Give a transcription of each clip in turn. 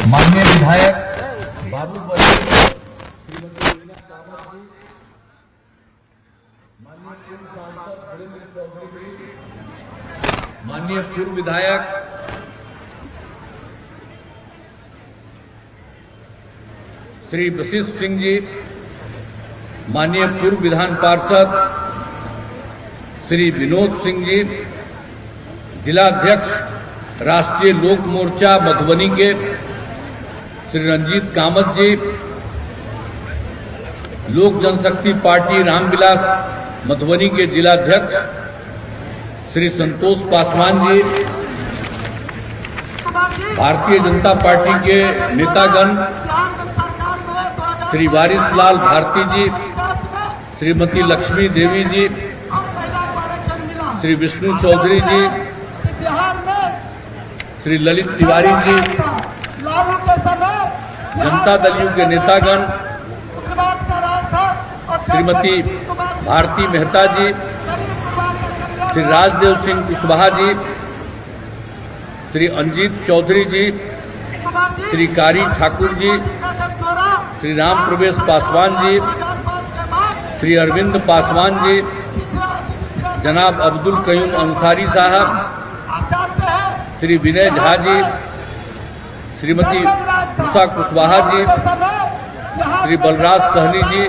माननीय विधायक बाबू बलि, श्रीमती मीना कामत जी, माननीय पूर्व सांसद धीरेन्द्र चौधरी जी, माननीय पूर्व विधायक श्री वशिष्ठ सिंह जी, माननीय पूर्व विधान पार्षद श्री विनोद सिंह जी, जिलाध्यक्ष राष्ट्रीय लोक मोर्चा मधुबनी के श्री रंजीत कामत जी, लोक जनशक्ति पार्टी रामविलास मधुबनी के जिलाध्यक्ष श्री संतोष पासवान जी, भारतीय जनता पार्टी के नेतागण श्री वारिसलाल भारती जी, श्रीमती लक्ष्मी देवी जी, श्री विष्णु चौधरी जी, श्री ललित तिवारी जी, जनता दल यू के नेतागण श्रीमती भारती मेहता जी, श्री राजदेव सिंह कुशवाहा जी, श्री अंजीत चौधरी जी, श्री कारी ठाकुर जी, श्री राम प्रवेश पासवान जी, श्री अरविंद पासवान जी, जनाब अब्दुल कयूम अंसारी साहब, श्री विनय झा जी, श्रीमती उषा कुशवाहा जी, श्री बलराज सहनी जी,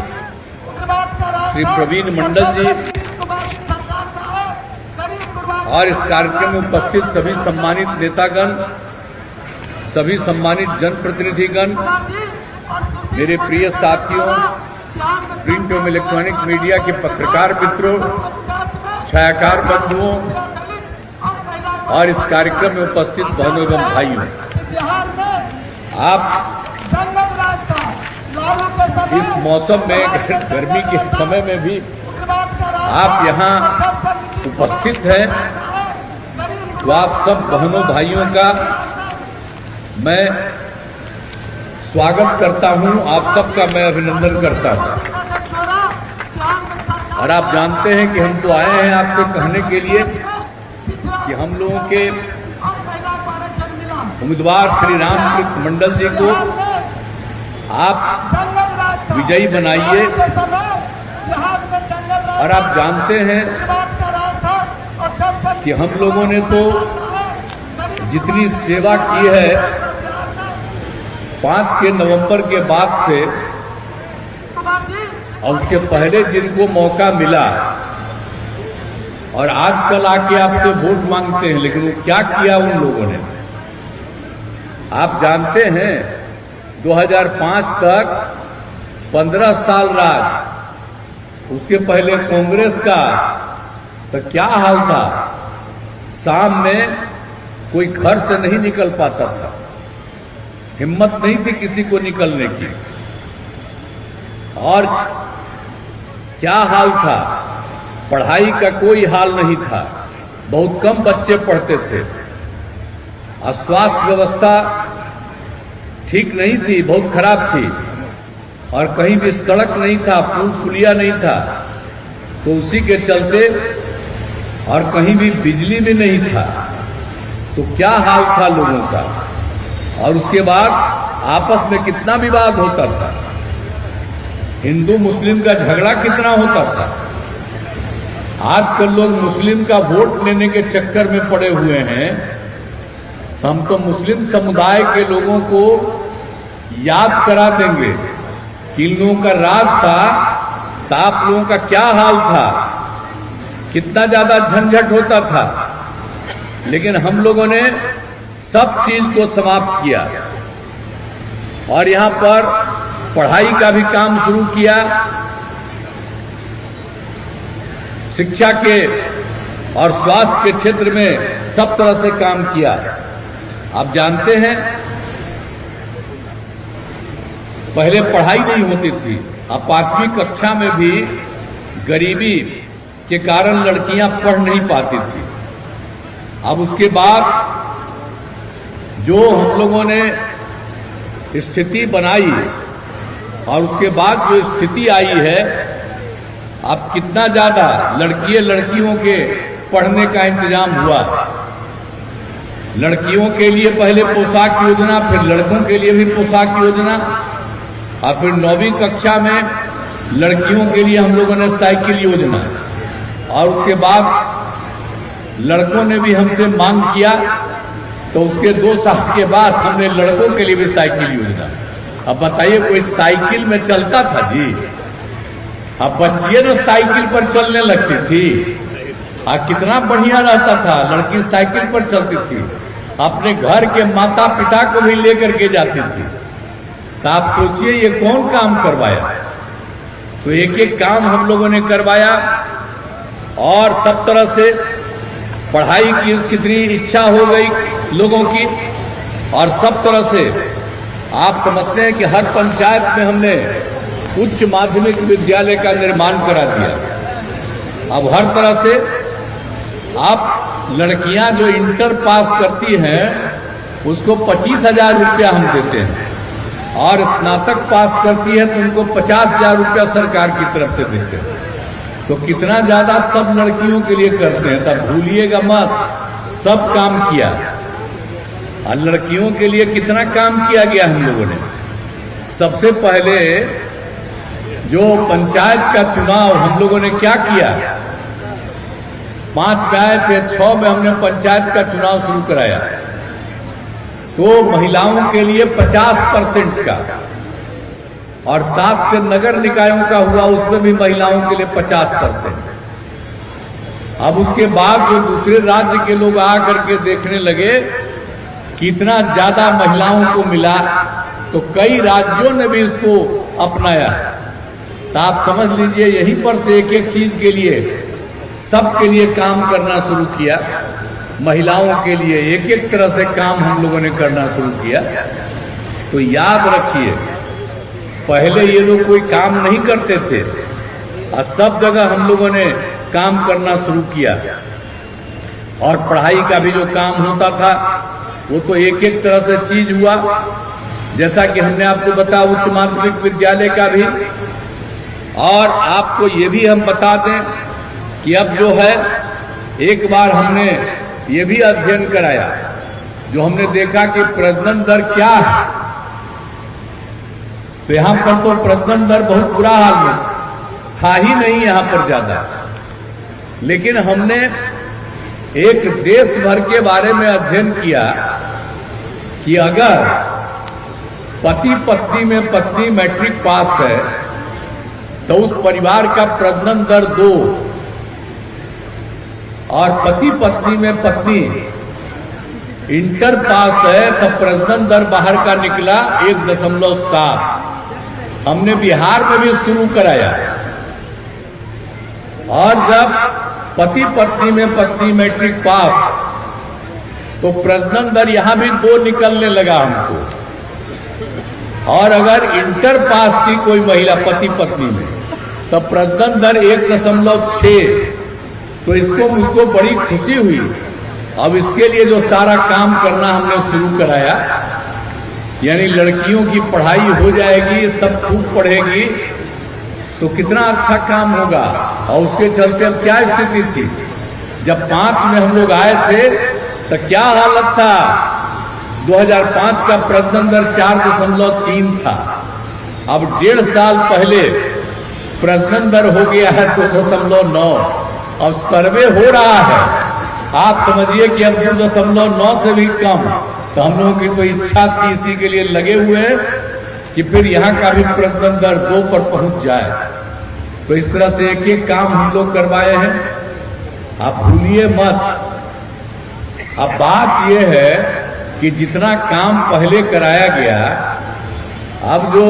श्री प्रवीण मंडल जी और इस कार्यक्रम में उपस्थित सभी सम्मानित नेतागण, सभी सम्मानित जनप्रतिनिधिगण, मेरे प्रिय साथियों, प्रिंट एवं इलेक्ट्रॉनिक मीडिया के पत्रकार मित्रों, छायाकार बंधुओं और इस कार्यक्रम में उपस्थित बहनों एवं भाइयों, आप इस मौसम में गर्मी के समय में भी आप यहाँ उपस्थित हैं, तो आप सब बहनों भाइयों का मैं स्वागत करता हूँ, आप सबका मैं अभिनंदन करता हूँ। और आप जानते हैं कि हम तो आए हैं आपसे कहने के लिए कि हम लोगों के उम्मीदवार श्री रामकृष्ण मंडल जी को आप विजयी बनाइए। और आप जानते हैं कि हम लोगों ने तो जितनी सेवा की है 5 के नवंबर के बाद से, और उसके पहले जिनको मौका मिला और आजकल आके आपसे वोट मांगते हैं, लेकिन वो क्या किया उन लोगों ने आप जानते हैं। 2005 तक 15 साल राज, उसके पहले कांग्रेस का तो क्या हाल था, शाम में कोई घर से नहीं निकल पाता था, हिम्मत नहीं थी किसी को निकलने की। और क्या हाल था, पढ़ाई का कोई हाल नहीं था, बहुत कम बच्चे पढ़ते थे, और स्वास्थ्य व्यवस्था ठीक नहीं थी, बहुत खराब थी, और कहीं भी सड़क नहीं था, पुल पुलिया नहीं था, तो उसी के चलते, और कहीं भी बिजली भी नहीं था, तो क्या हाल था लोगों का। और उसके बाद आपस में कितना विवाद होता था, हिंदू मुस्लिम का झगड़ा कितना होता था। आजकल लोग मुस्लिम का वोट लेने के चक्कर में पड़े हुए हैं। हम तो मुस्लिम समुदाय के लोगों को याद करा देंगे कि इन लोगों का राज था, तो आप लोगों का क्या हाल था, कितना ज्यादा झंझट होता था। लेकिन हम लोगों ने सब चीज को समाप्त किया और यहाँ पर पढ़ाई का भी काम शुरू किया, शिक्षा के और स्वास्थ्य के क्षेत्र में सब तरह से काम किया। आप जानते हैं पहले पढ़ाई नहीं होती थी, अब 5वीं कक्षा में भी गरीबी के कारण लड़कियां पढ़ नहीं पाती थी। अब उसके बाद जो हम लोगों ने स्थिति बनाई और उसके बाद जो स्थिति आई है, अब कितना ज्यादा लड़कियों के पढ़ने का इंतजाम हुआ। लड़कियों के लिए पहले पोशाक योजना, फिर लड़कों के लिए भी पोशाक योजना, और फिर 9वीं कक्षा में लड़कियों के लिए हम लोगों ने साइकिल योजना, और उसके बाद लड़कों ने भी हमसे मांग किया तो उसके 2 साल के बाद हमने लड़कों के लिए भी साइकिल योजना। अब बताइए कोई साइकिल में चलता था जी? अब बच्चियां ना साइकिल पर चलने लगती थी, कितना बढ़िया रहता था, लड़की साइकिल पर चलती थी, अपने घर के माता पिता को भी लेकर के जाती थी। तो आप सोचिए ये कौन काम करवाया? तो एक एक काम हम लोगों ने करवाया, और सब तरह से पढ़ाई की कितनी इच्छा हो गई लोगों की, और सब तरह से आप समझते हैं कि हर पंचायत में हमने उच्च माध्यमिक विद्यालय का निर्माण करा दिया। अब हर तरह से आप लड़कियां जो इंटर पास करती हैं उसको 25,000 रुपया हम देते हैं, और स्नातक पास करती है तो उनको 50,000 रुपया सरकार की तरफ से देते हैं। तो कितना ज्यादा सब लड़कियों के लिए करते हैं, तब भूलिएगा मत, सब काम किया। और लड़कियों के लिए कितना काम किया गया हम लोगों ने। सबसे पहले जो पंचायत का चुनाव हम लोगों ने क्या किया, 5 में आए थे, 6 में हमने पंचायत का चुनाव शुरू कराया। तो महिलाओं के लिए 50% का, और 7 से नगर निकायों का हुआ, उसमें भी महिलाओं के लिए 50%। अब उसके बाद जो दूसरे राज्य के लोग आकर के देखने लगे कितना ज्यादा महिलाओं को मिला, तो कई राज्यों ने भी इसको अपनाया। तो आप समझ लीजिए यहीं पर से एक एक चीज के लिए, सबके लिए काम करना शुरू किया। महिलाओं के लिए एक एक तरह से काम हम लोगों ने करना शुरू किया। तो याद रखिए, पहले ये लोग कोई काम नहीं करते थे, और सब जगह हम लोगों ने काम करना शुरू किया। और पढ़ाई का भी जो काम होता था वो तो एक एक तरह से चीज हुआ, जैसा कि हमने आपको बताया उच्च माध्यमिक विद्यालय का भी। और आपको ये भी हम बता दें कि अब जो है, एक बार हमने ये भी अध्ययन कराया, जो हमने देखा कि प्रजनन दर क्या है। तो यहां पर तो प्रजनन दर बहुत बुरा हाल में था ही नहीं यहां पर ज्यादा, लेकिन हमने एक देश भर के बारे में अध्ययन किया कि अगर पति पत्नी में पत्नी मैट्रिक पास है तो उस परिवार का प्रजनन दर 2, और पति पत्नी में पत्नी इंटर पास है तो प्रजनन दर बाहर का निकला 1.7। हमने बिहार में भी शुरू कराया। और जब पति पत्नी में पत्नी मैट्रिक पास, तो प्रजनन दर यहां भी 2 निकलने लगा हमको। और अगर इंटर पास की कोई महिला पति पत्नी में, तो प्रजनन दर 1.6। तो इसको मुझको बड़ी खुशी हुई। अब इसके लिए जो सारा काम करना हमने शुरू कराया, यानी लड़कियों की पढ़ाई हो जाएगी, सब खूब पढ़ेगी, तो कितना अच्छा काम होगा। और उसके चलते अब क्या स्थिति थी, जब 5 में हम लोग आए थे तो क्या हालत था, 2005 का प्रजनन दर 4.3 था। अब 1.5 साल पहले प्रजनन दर हो गया है 2.9, और सर्वे हो रहा है। आप समझिए कि अब 2.9 से भी कम। तो हम लोगों की तो इच्छा थी, इसी के लिए लगे हुए हैं कि फिर यहाँ का भी प्रजनन दर 2 पर पहुंच जाए। तो इस तरह से एक एक काम हम लोग करवाए हैं, आप भूलिए मत। अब बात यह है कि जितना काम पहले कराया गया, अब जो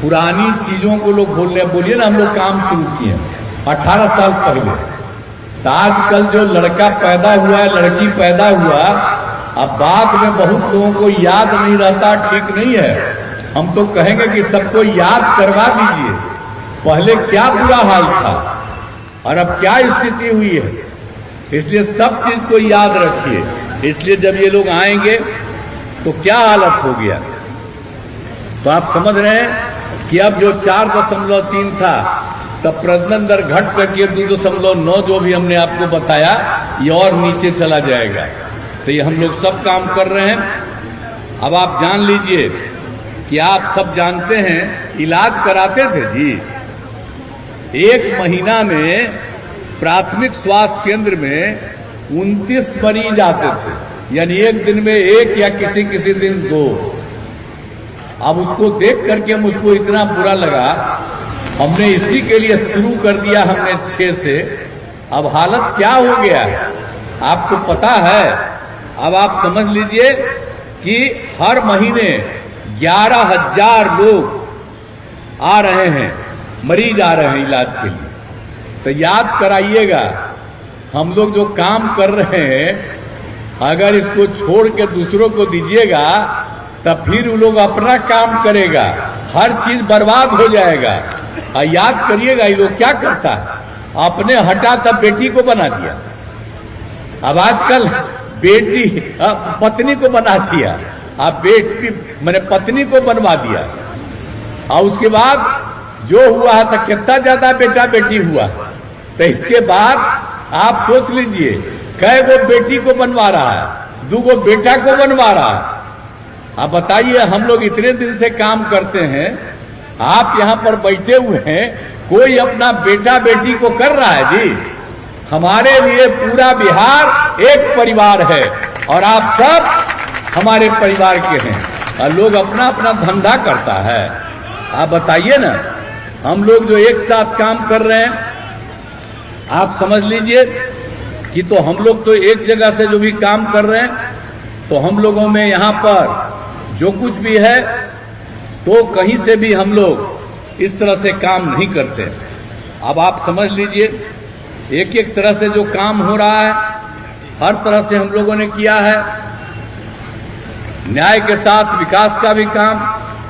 पुरानी चीजों को लोग बोलिए ना, हम लोग काम शुरू किए 18 साल पहले। तो आजकल जो लड़का पैदा हुआ है, लड़की पैदा हुआ, अब बाद में बहुत लोगों को याद नहीं रहता, ठीक नहीं है। हम तो कहेंगे कि सबको याद करवा दीजिए पहले क्या बुरा हाल था और अब क्या स्थिति हुई है। इसलिए सब चीज को याद रखिए। इसलिए जब ये लोग आएंगे तो क्या हालत हो गया, तो आप समझ रहे हैं कि अब जो 4.3 था, तब प्रजनन दर घट करके 2.9 जो भी हमने आपको बताया ये और नीचे चला जाएगा। तो ये हम लोग सब काम कर रहे हैं। अब आप जान लीजिए कि आप सब जानते हैं इलाज कराते थे जी, 1 महीना में प्राथमिक स्वास्थ्य केंद्र में 29 मरीज आते थे, यानी एक दिन में 1 या किसी दिन 2। अब उसको देख करके मुझको इतना बुरा लगा, हमने इसी के लिए शुरू कर दिया हमने 6 से। अब हालत क्या हो गया है आपको पता है। अब आप समझ लीजिए कि हर महीने 11,000 लोग आ रहे हैं, मरीज आ रहे हैं इलाज के लिए। तो याद कराइएगा, हम लोग जो काम कर रहे हैं अगर इसको छोड़ के दूसरों को दीजिएगा तब फिर वो लोग अपना काम करेगा, हर चीज बर्बाद हो जाएगा। और याद करिएगा ये लोग क्या करता है, अपने हटा तब बेटी को बना दिया। अब आजकल बेटी पत्नी को बना दिया, अब बेटी मैंने पत्नी को बनवा दिया। और उसके बाद जो हुआ तो कितना ज्यादा बेटा बेटी हुआ। तो इसके बाद आप सोच लीजिए कई गो बेटी को बनवा रहा है, 2 गो बेटा को बनवा रहा है। आप बताइए, हम लोग इतने दिन से काम करते हैं, आप यहाँ पर बैठे हुए हैं, कोई अपना बेटा बेटी को कर रहा है जी। हमारे लिए पूरा बिहार एक परिवार है और आप सब हमारे परिवार के हैं और लोग अपना अपना धंधा करता है। आप बताइए ना, हम लोग जो एक साथ काम कर रहे हैं, आप समझ लीजिए कि तो हम लोग तो एक जगह से जो भी काम कर रहे हैं, तो हम लोगों में यहाँ पर जो कुछ भी है तो कहीं से भी हम लोग इस तरह से काम नहीं करते। अब आप समझ लीजिए एक एक तरह से जो काम हो रहा है, हर तरह से हम लोगों ने किया है। न्याय के साथ विकास का भी काम।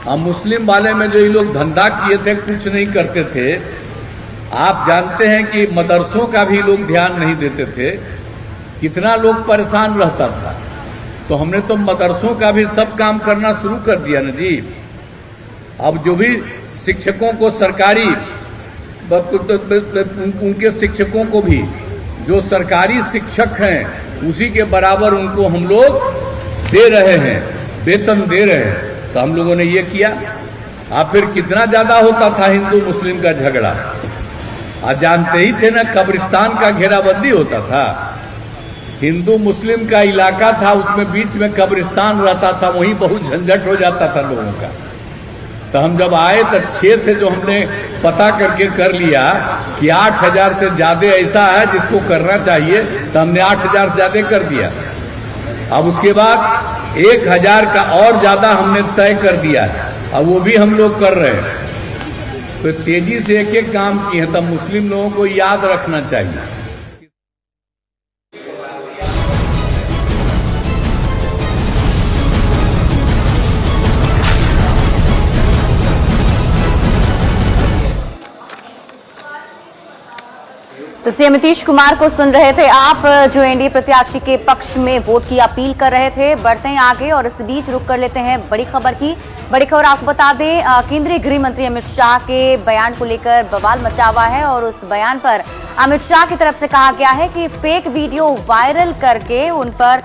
हम मुस्लिम वाले में जो ये लोग धंधा किए थे, कुछ नहीं करते थे। आप जानते हैं कि मदरसों का भी लोग ध्यान नहीं देते थे, कितना लोग परेशान रहता था। तो हमने तो मदरसों का भी सब काम करना शुरू कर दिया ना जी। अब जो भी शिक्षकों को सरकारी, उनके शिक्षकों को भी जो सरकारी शिक्षक हैं उसी के बराबर उनको हम लोग दे रहे हैं, वेतन दे रहे हैं। तो हम लोगों ने ये किया। अब फिर कितना ज्यादा होता था हिंदू मुस्लिम का झगड़ा। आज जानते ही थे ना, कब्रिस्तान का घेराबंदी होता था, हिंदू मुस्लिम का इलाका था, उसमें बीच में कब्रिस्तान रहता था, वहीं बहुत झंझट हो जाता था लोगों का। तो हम जब आए तो 6 से जो हमने पता करके कर लिया कि 8,000 से ज्यादा ऐसा है जिसको करना चाहिए, तो हमने 8,000 से ज्यादा कर दिया। अब उसके बाद 1,000 का और ज्यादा हमने तय कर दिया, अब वो भी हम लोग कर रहे हैं। तो तेजी से एक एक काम किए हैं, तब मुस्लिम लोगों को याद रखना चाहिए। तो सीएम नीतीश कुमार को सुन रहे थे आप, जो एनडीए प्रत्याशी के पक्ष में वोट की अपील कर रहे थे। बढ़ते हैं आगे और इस बीच रुक कर लेते हैं बड़ी खबर की। बड़ी खबर आपको बता दें, केंद्रीय गृह मंत्री अमित शाह के बयान को लेकर बवाल मचा हुआ है और उस बयान पर अमित शाह की तरफ से कहा गया है कि फेक वीडियो वायरल करके उन पर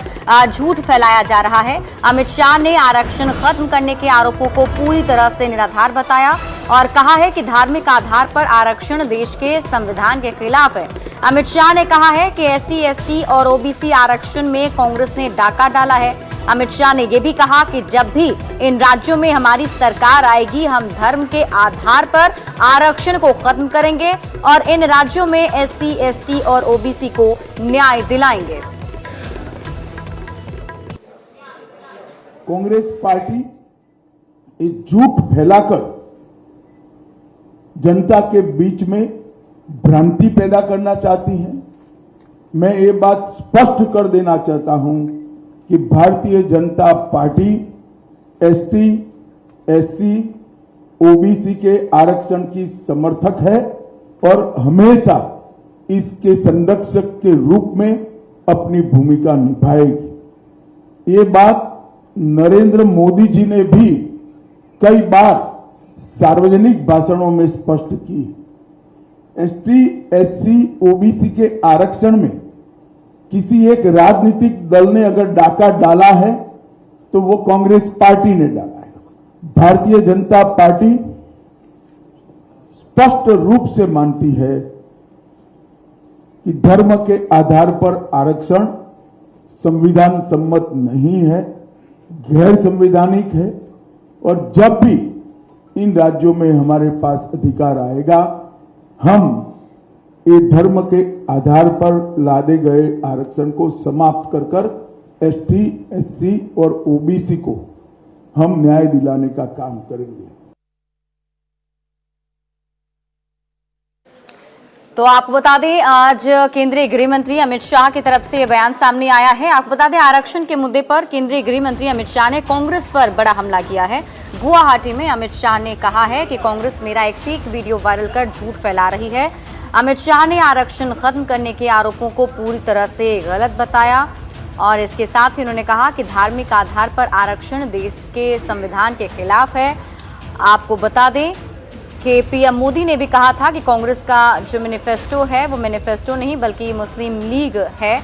झूठ फैलाया जा रहा है। अमित शाह ने आरक्षण खत्म करने के आरोपों को पूरी तरह से निराधार बताया और कहा है कि धार्मिक आधार पर आरक्षण देश के संविधान के खिलाफ है। अमित शाह ने कहा है कि SC, ST और OBC आरक्षण में कांग्रेस ने डाका डाला है। अमित शाह ने यह भी कहा कि जब भी इन राज्यों में हमारी सरकार आएगी, हम धर्म के आधार पर आरक्षण को खत्म करेंगे और इन राज्यों में SC, ST और OBC को न्याय दिलाएंगे। कांग्रेस पार्टी एक झूठ फैलाकर जनता के बीच में भ्रांति पैदा करना चाहती है। मैं ये बात स्पष्ट कर देना चाहता हूं कि Bharatiya Janata party ST, SC, OBC के आरक्षण की समर्थक है और हमेशा इसके संरक्षक के रूप में अपनी भूमिका निभाएगी। ये बात नरेंद्र मोदी जी ने भी कई बार सार्वजनिक भाषणों में स्पष्ट की। एसटी, एससी, ओबीसी के आरक्षण में किसी एक राजनीतिक दल ने अगर डाका डाला है तो वो कांग्रेस पार्टी ने डाला है। भारतीय जनता पार्टी स्पष्ट रूप से मानती है कि धर्म के आधार पर आरक्षण संविधान सम्मत नहीं है, गैर संवैधानिक है, और जब भी इन राज्यों में हमारे पास अधिकार आएगा हम ये धर्म के आधार पर लादे गए आरक्षण को समाप्त कर कर एसटी, एससी और ओबीसी को हम न्याय दिलाने का काम करेंगे। तो आपको बता दें, आज केंद्रीय गृह मंत्री अमित शाह की तरफ से यह बयान सामने आया है। आपको बता दें, आरक्षण के मुद्दे पर केंद्रीय गृह मंत्री अमित शाह ने कांग्रेस पर बड़ा हमला किया है। गुवाहाटी में अमित शाह ने कहा है कि कांग्रेस मेरा एक फेक वीडियो वायरल कर झूठ फैला रही है। अमित शाह ने आरक्षण खत्म करने के आरोपों को पूरी तरह से गलत बताया और इसके साथ ही उन्होंने कहा कि धार्मिक आधार पर आरक्षण देश के संविधान के खिलाफ है। आपको बता दें कि पीएम मोदी ने भी कहा था कि कांग्रेस का जो मैनिफेस्टो है वो मैनिफेस्टो नहीं बल्कि मुस्लिम लीग है।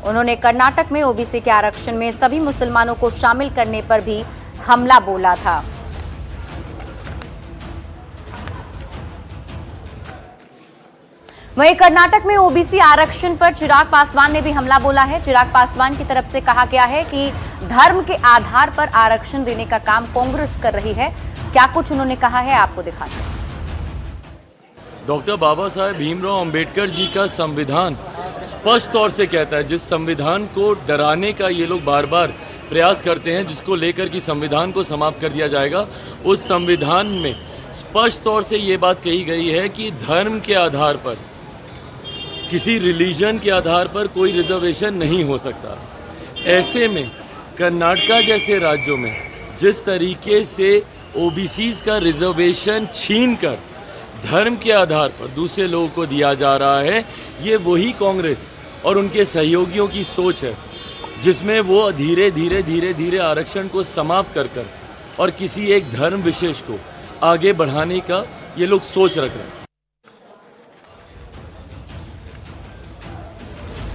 उन्होंने कर्नाटक में ओबीसी के आरक्षण में सभी मुसलमानों को शामिल करने पर भी हमला बोला था। वहीं कर्नाटक में ओबीसी आरक्षण पर चिराग पासवान ने भी हमला बोला है। चिराग पासवान की तरफ से कहा गया है कि धर्म के आधार पर आरक्षण देने का काम कांग्रेस कर रही है। क्या कुछ उन्होंने कहा है, आपको दिखाते हैं। डॉक्टर बाबा साहेब भीमराव अंबेडकर जी का संविधान स्पष्ट तौर से कहता है, जिस संविधान को डराने का ये लोग बार बार प्रयास करते हैं, जिसको लेकर कि संविधान को समाप्त कर दिया जाएगा, उस संविधान में स्पष्ट तौर से ये बात कही गई है कि धर्म के आधार पर, किसी रिलीजन के आधार पर कोई रिजर्वेशन नहीं हो सकता। ऐसे में कर्नाटक जैसे राज्यों में जिस तरीके से ओबीसीज का रिजर्वेशन छीनकर धर्म के आधार पर दूसरे लोगों को दिया जा रहा है, ये वही कांग्रेस और उनके सहयोगियों की सोच है, जिसमें वो धीरे धीरे आरक्षण को समाप्त कर और किसी एक धर्म विशेष को आगे बढ़ाने का ये लोग सोच रख रहे हैं।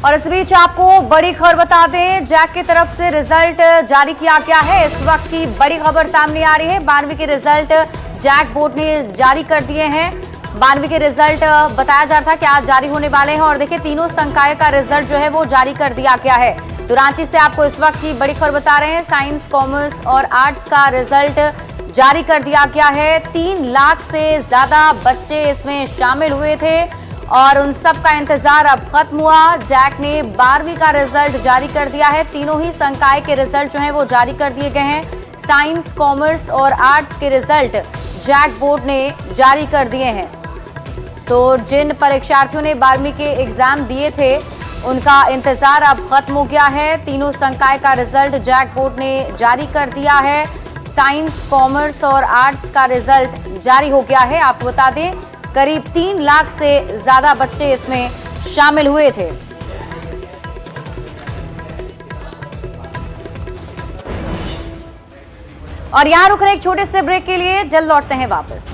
और इस बीच आपको बड़ी खबर बता दें, जैक की तरफ से रिजल्ट जारी किया गया है। इस वक्त की बड़ी खबर सामने आ रही है। 12वीं के रिजल्ट जैक बोर्ड ने जारी कर दिए हैं। 12वीं के रिजल्ट बताया जा रहा था कि आज जारी होने वाले हैं और देखिए तीनों संकाय का रिजल्ट जो है वो जारी कर दिया गया है। तो रांची से आपको इस वक्त की बड़ी खबर बता रहे हैं। साइंस, कॉमर्स और आर्ट्स का रिजल्ट जारी कर दिया गया है। 3 लाख से ज्यादा बच्चे इसमें शामिल हुए थे और उन सब का इंतजार अब खत्म हुआ। जैक ने 12वीं का रिजल्ट जारी कर दिया है। तीनों ही संकाय के रिजल्ट जो हैं वो जारी कर दिए गए हैं। साइंस, कॉमर्स और आर्ट्स के रिजल्ट जैक बोर्ड ने जारी कर दिए हैं। तो जिन परीक्षार्थियों ने 12वीं के एग्जाम दिए थे उनका इंतजार अब खत्म हो गया है। तीनों संकाय का रिजल्ट जैक बोर्ड ने जारी कर दिया है। साइंस, कॉमर्स और आर्ट्स का रिजल्ट जारी हो गया है। आपको बता दें करीब 3 लाख से ज्यादा बच्चे इसमें शामिल हुए थे। और यहां रुक रहे एक छोटे से ब्रेक के लिए, जल्द लौटते हैं वापस।